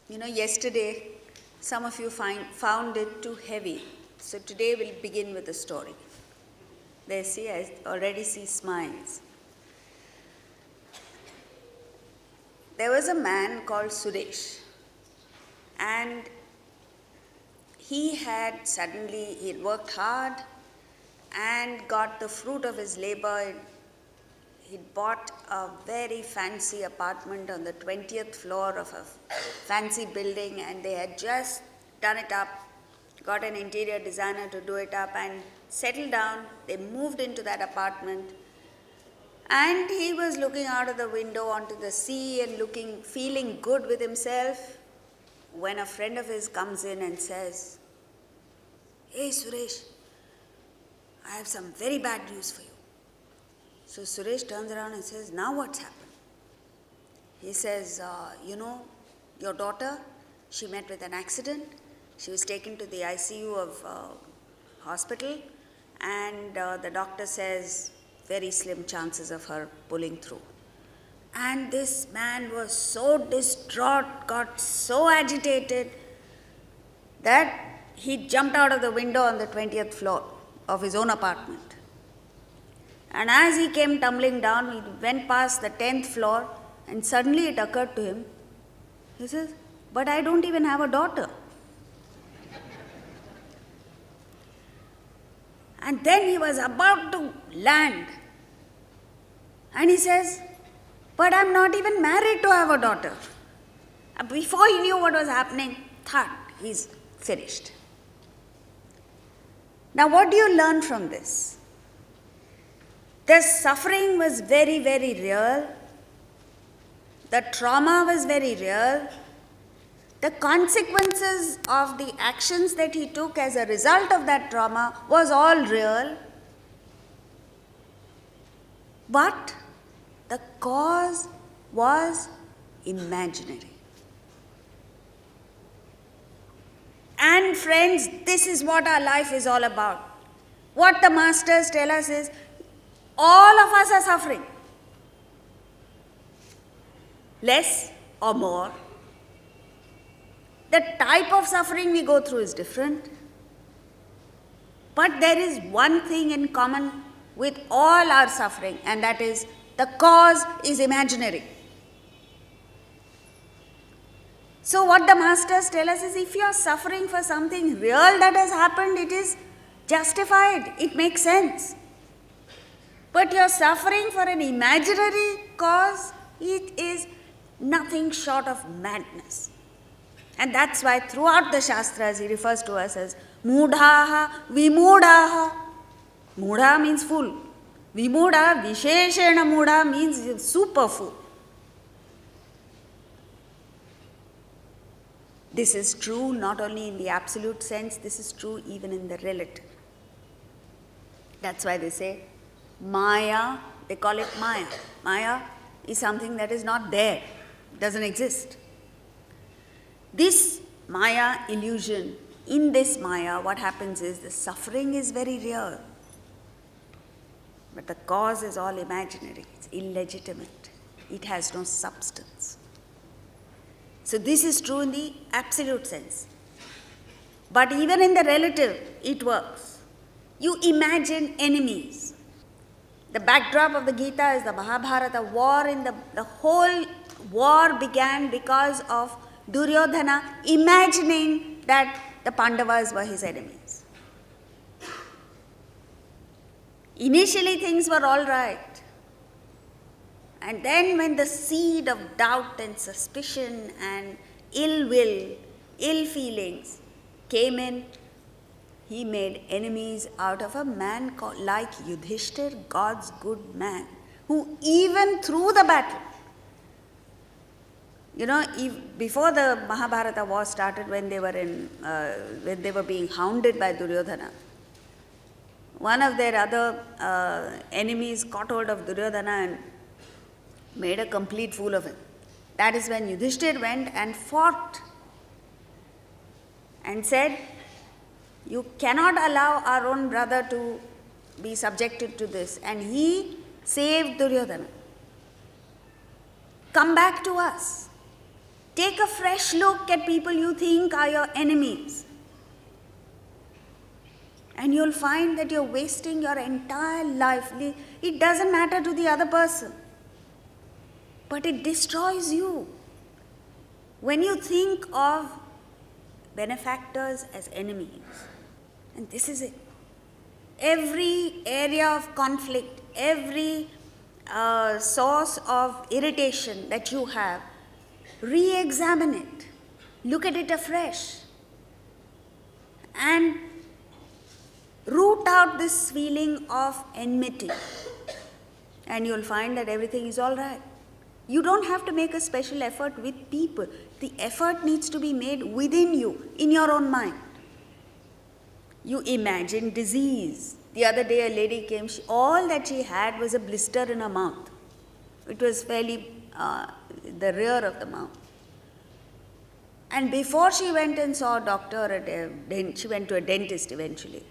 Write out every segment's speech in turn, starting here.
Yesterday some of you found it too heavy. So today we'll begin with a story. There, see, I already see smiles. There was a man called Suresh, and he had worked hard and got the fruit of his labor. He'd bought a very fancy apartment on the 20th floor of a fancy building, and they had just done it up, got an interior designer to do it up and settled down. They moved into that apartment, and he was looking out of the window onto the sea and feeling good with himself, when a friend of his comes in and says, "Hey Suresh, I have some very bad news for you." So Suresh turns around and says, "Now what's happened?" He says, your daughter, she met with an accident. She was taken to the ICU of hospital, and the doctor says very slim chances of her pulling through. And this man was so distraught, got so agitated, that he jumped out of the window on the 20th floor of his own apartment. And as he came tumbling down, he went past the 10th floor, and suddenly it occurred to him, he says, "But I don't even have a daughter." And then he was about to land, and he says, "But I'm not even married to have a daughter." Before he knew what was happening, he's finished. Now what do you learn from this? The suffering was very, very real. The trauma was very real. The consequences of the actions that he took as a result of that trauma was all real. But the cause was imaginary. And friends, this is what our life is all about. What the masters tell us is, all of us are suffering, less or more. The type of suffering we go through is different, but there is one thing in common with all our suffering, and that is the cause is imaginary. So what the masters tell us is, if you are suffering for something real that has happened, it is justified, it makes sense. But you're suffering for an imaginary cause, it is nothing short of madness. And that's why throughout the Shastras he refers to us as Mudhaha, Vimudhaha. Mudha means fool. Vimudha, Visheshena Mudha means super fool. This is true not only in the absolute sense, this is true even in the relative. That's why they say Maya, they call it Maya. Maya is something that is not there, doesn't exist. This Maya illusion, in this Maya, what happens is the suffering is very real, but the cause is all imaginary, it's illegitimate, it has no substance. So this is true in the absolute sense. But even in the relative, it works. You imagine enemies. The backdrop of the Gita is the Mahabharata war. The whole war began because of Duryodhana imagining that the Pandavas were his enemies. Initially things were all right. And then when the seed of doubt and suspicion and ill will, ill feelings came in, he made enemies out of a man like Yudhishthir, God's good man, who even through the battle, before the Mahabharata war started, when they were being hounded by Duryodhana, one of their other enemies caught hold of Duryodhana and made a complete fool of him. That is when Yudhishthir went and fought and said, "You cannot allow our own brother to be subjected to this." And he saved Duryodhana. "Come back to us. Take a fresh look at people you think are your enemies. And you'll find that you're wasting your entire life. It doesn't matter to the other person, but it destroys you. When you think of benefactors as enemies, and this is it. Every area of conflict, every source of irritation that you have, re-examine it. Look at it afresh. And root out this feeling of enmity. And you'll find that everything is all right. You don't have to make a special effort with people. The effort needs to be made within you, in your own mind. You imagine disease. The other day a lady came, all that she had was a blister in her mouth. It was fairly the rear of the mouth. And before she went and saw a doctor, she went to a dentist eventually.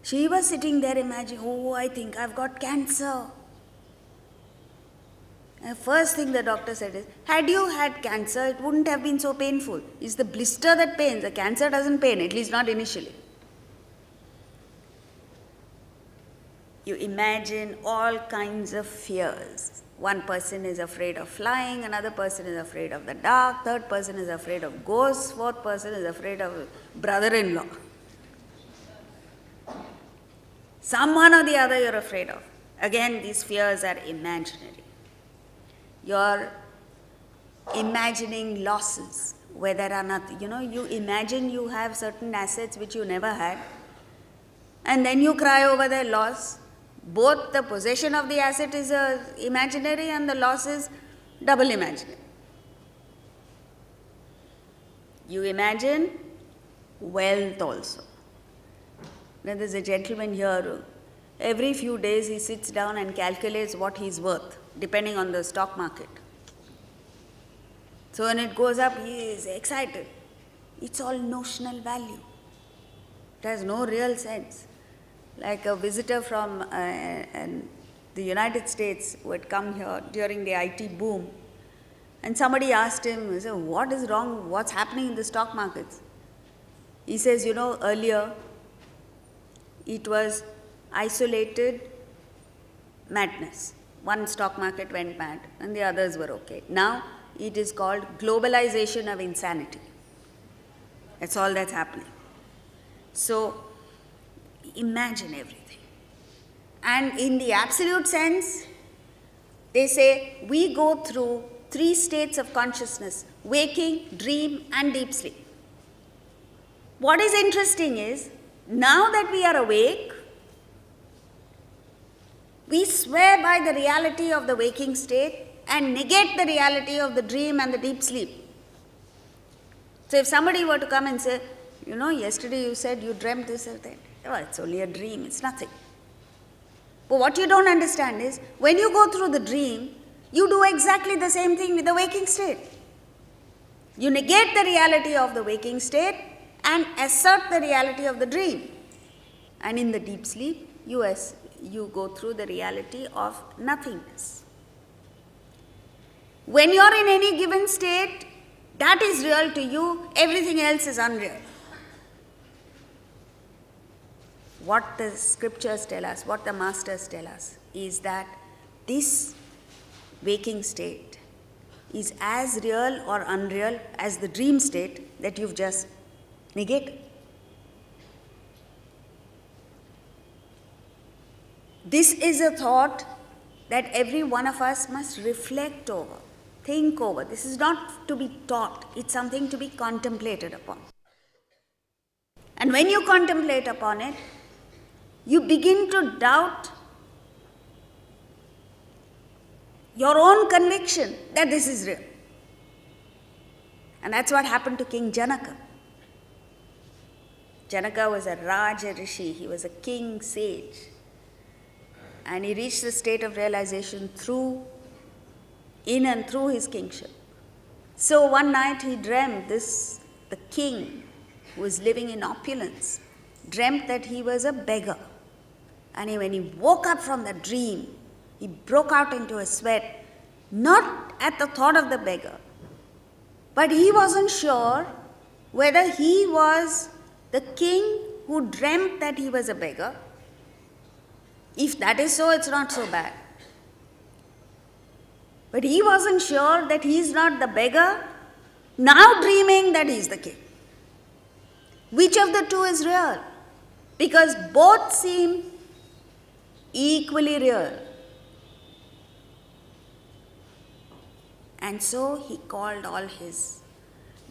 She was sitting there imagining, I think I've got cancer. And the first thing the doctor said is, had you had cancer, it wouldn't have been so painful. It's the blister that pains. The cancer doesn't pain, at least not initially. You imagine all kinds of fears. One person is afraid of flying, another person is afraid of the dark, third person is afraid of ghosts, fourth person is afraid of brother-in-law. Someone or the other you're afraid of. Again, these fears are imaginary. You're imagining losses where there are nothing. You imagine you have certain assets which you never had, and then you cry over their loss. Both the possession of the asset is imaginary and the loss is double imaginary. You imagine wealth also. Now, there's a gentleman here, every few days he sits down and calculates what he's worth, depending on the stock market. So when it goes up, he is excited. It's all notional value. It has no real sense. Like a visitor from the United States who had come here during the IT boom, and somebody asked him, he said, what is wrong, what's happening in the stock markets? He says, earlier it was isolated madness. One stock market went mad and the others were okay. Now it is called globalization of insanity. That's all that's happening. So imagine everything. And in the absolute sense, they say we go through 3 states of consciousness: waking, dream, and deep sleep. What is interesting is, now that we are awake, we swear by the reality of the waking state and negate the reality of the dream and the deep sleep. So if somebody were to come and say, yesterday you said you dreamt this or that, it's only a dream, it's nothing. But what you don't understand is, when you go through the dream, you do exactly the same thing with the waking state. You negate the reality of the waking state and assert the reality of the dream. And in the deep sleep, you go through the reality of nothingness. When you're in any given state, that is real to you, everything else is unreal. What the scriptures tell us, what the masters tell us, is that this waking state is as real or unreal as the dream state that you've just negated. This is a thought that every one of us must reflect over, think over. This is not to be taught, it's something to be contemplated upon. And when you contemplate upon it, you begin to doubt your own conviction that this is real. And that's what happened to King Janaka. Janaka was a Raja Rishi, he was a king sage. And he reached the state of realization in and through his kingship. So one night he dreamt the king who was living in opulence, dreamt that he was a beggar. And when he woke up from the dream, he broke out into a sweat, not at the thought of the beggar, But he wasn't sure whether he was the king who dreamt that he was a beggar. If that is so, it's not so bad. But he wasn't sure that he is not the beggar, now dreaming that he is the king. Which of the two is real? Because both seem equally real. And so he called all his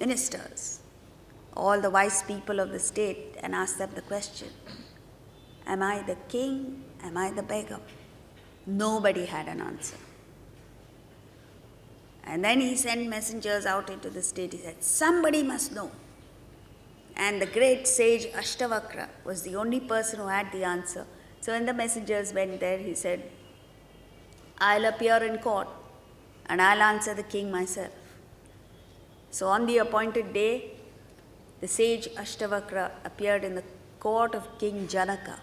ministers, all the wise people of the state, and asked them the question, am I the king? Am I the beggar? Nobody had an answer. And then he sent messengers out into the state. He said, somebody must know. And the great sage Ashtavakra was the only person who had the answer. So when the messengers went there, he said, I'll appear in court and I'll answer the king myself. So on the appointed day, the sage Ashtavakra appeared in the court of King Janaka.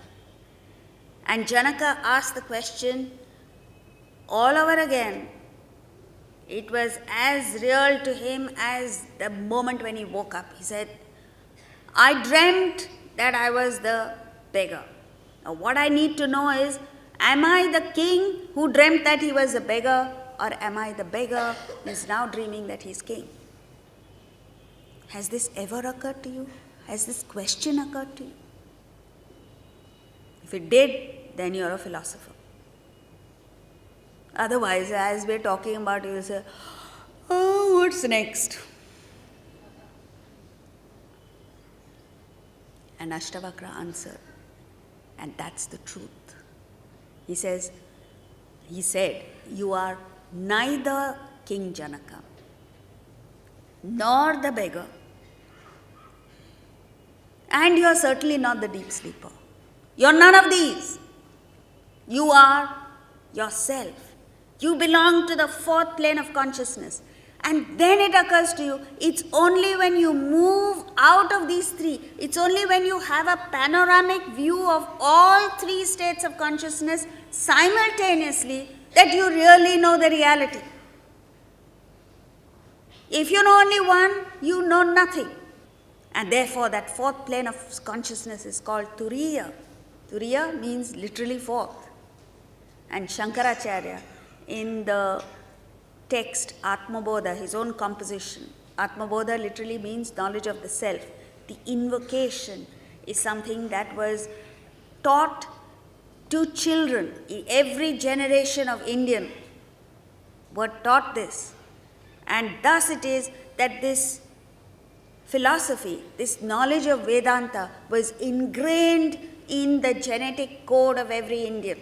And Janaka asked the question all over again. It was as real to him as the moment when he woke up. He said, I dreamt that I was the beggar. Now what I need to know is, am I the king who dreamt that he was a beggar, or am I the beggar who is now dreaming that he is king? Has this ever occurred to you? Has this question occurred to you? If it did, then you're a philosopher. Otherwise, as we're talking about, you'll say, oh, what's next? And Ashtavakra answered, and that's the truth. He said, you are neither King Janaka, nor the beggar, and you are certainly not the deep sleeper. You're none of these. You are yourself. You belong to the fourth plane of consciousness. And then it occurs to you, it's only when you move out of these three, it's only when you have a panoramic view of all three states of consciousness simultaneously that you really know the reality. If you know only one, you know nothing. And therefore that fourth plane of consciousness is called Turiya. Turiya means literally fourth. And Shankaracharya, in the text Atma Buddha, his own composition, Atma Buddha literally means knowledge of the self. The invocation is something that was taught to children. Every generation of Indian were taught this. And thus it is that this philosophy, this knowledge of Vedanta was ingrained in the genetic code of every Indian.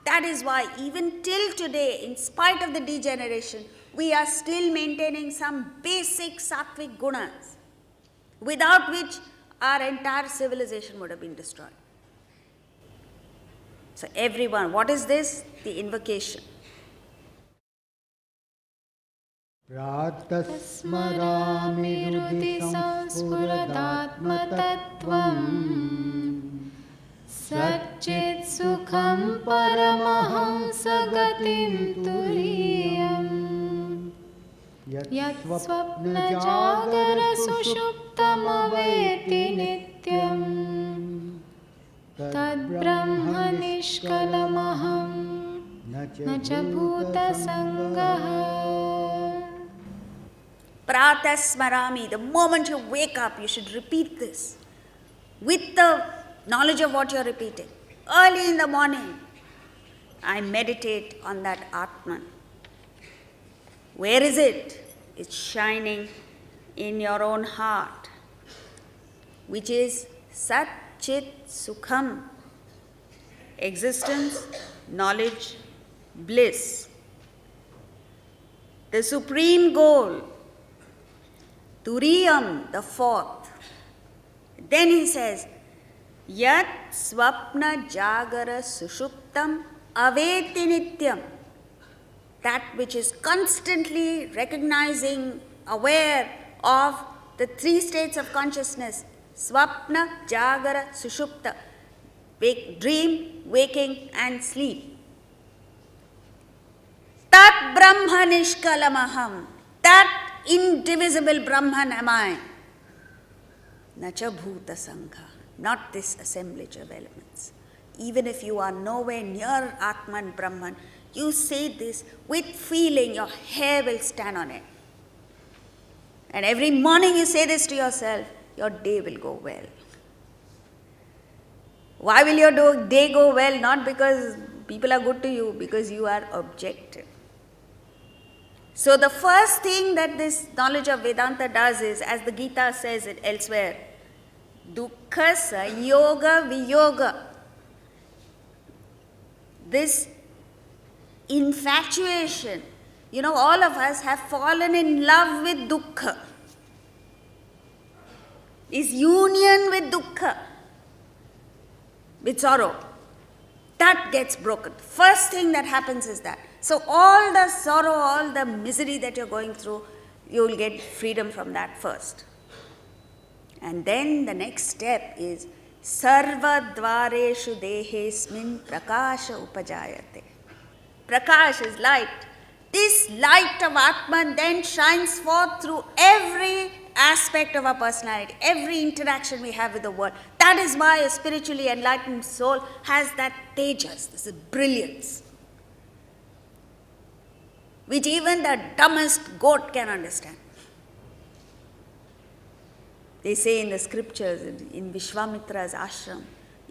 That is why even till today, in spite of the degeneration, we are still maintaining some basic sattvic gunas, without which our entire civilization would have been destroyed. So everyone, what is this? The invocation. Pratasmarami rudhi samspuradaatmatattvam Satchit sukham paramahamsa gatim turiyam Yat swapna jagara sushuptam aveti nityam Tad brahma nishkalamaham Nacha bhuta sangaha. Pratasmarami, the moment you wake up, you should repeat this with the knowledge of what you're repeating. Early in the morning, I meditate on that Atman. Where is it? It's shining in your own heart, which is Sat Chit Sukham, existence, knowledge, bliss. The supreme goal, Turiyam, the fourth. Then he says, Yat swapna jagara sushuptam aveti nityam. That which is constantly recognizing, aware of the three states of consciousness. Swapna, jagara, sushupta. Dream, waking and sleep. Tat brahma nishkalamaham. That indivisible Brahman am I. Nacha bhuta sangha, not this assemblage of elements. Even if you are nowhere near Atman Brahman, you say this with feeling, your hair will stand on it. And every morning you say this to yourself, your day will go well. Why will your day go well? Not because people are good to you, because you are objective. So the first thing that this knowledge of Vedanta does is, as the Gita says it elsewhere, dukkha sanyoga viyoga. This infatuation, all of us have fallen in love with dukkha. Is union with dukkha, with sorrow. That gets broken. First thing that happens is that. So all the sorrow, all the misery that you're going through, you will get freedom from that first. And then the next step is sarva dvareshu dehesmin prakasha upajayate. Prakash is light. This light of Atman then shines forth through every aspect of our personality, every interaction we have with the world. That is why a spiritually enlightened soul has that tejas, this brilliance, which even the dumbest goat can understand. They say in the scriptures, in Vishwamitra's ashram,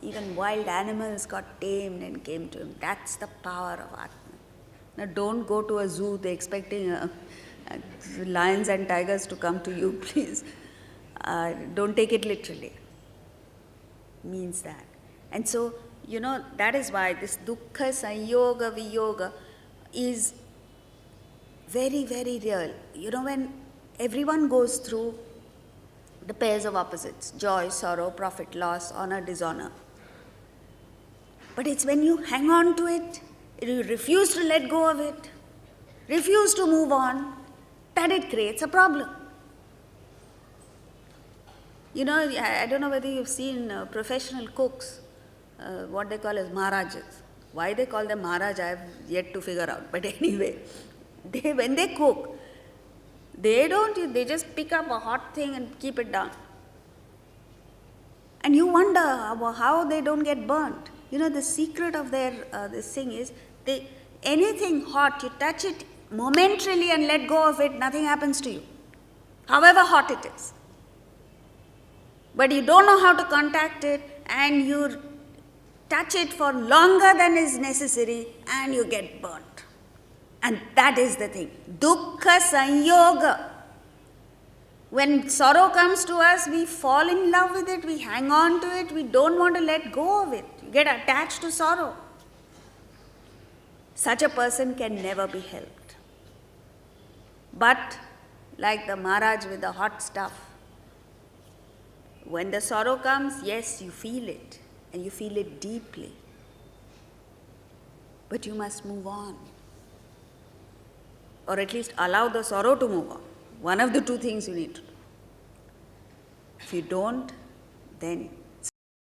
even wild animals got tamed and came to him. That's the power of Atman. Now don't go to a zoo, they're expecting lions and tigers to come to you, please. Don't take it literally. Means that. And so, that is why this dukkha sanyoga viyoga is very, very real. When everyone goes through the pairs of opposites, joy, sorrow, profit, loss, honor, dishonor. But it's when you hang on to it, you refuse to let go of it, refuse to move on, that it creates a problem. I don't know whether you've seen professional cooks, what they call as Maharajas. Why they call them Maharaj, I have yet to figure out. But anyway, when they cook, they just pick up a hot thing and keep it down. And you wonder how they don't get burnt. The secret of their this thing is, anything hot, you touch it momentarily and let go of it, nothing happens to you, however hot it is. But you don't know how to contact it, and you touch it for longer than is necessary, and you get burnt. And that is the thing. Dukkha sanyoga. When sorrow comes to us, we fall in love with it, we hang on to it, we don't want to let go of it. You get attached to sorrow. Such a person can never be helped. But, like the Maharaj with the hot stuff, when the sorrow comes, yes, you feel it, and you feel it deeply. But you must move on. Or at least allow the sorrow to move on. One of the two things you need to do. If you don't, then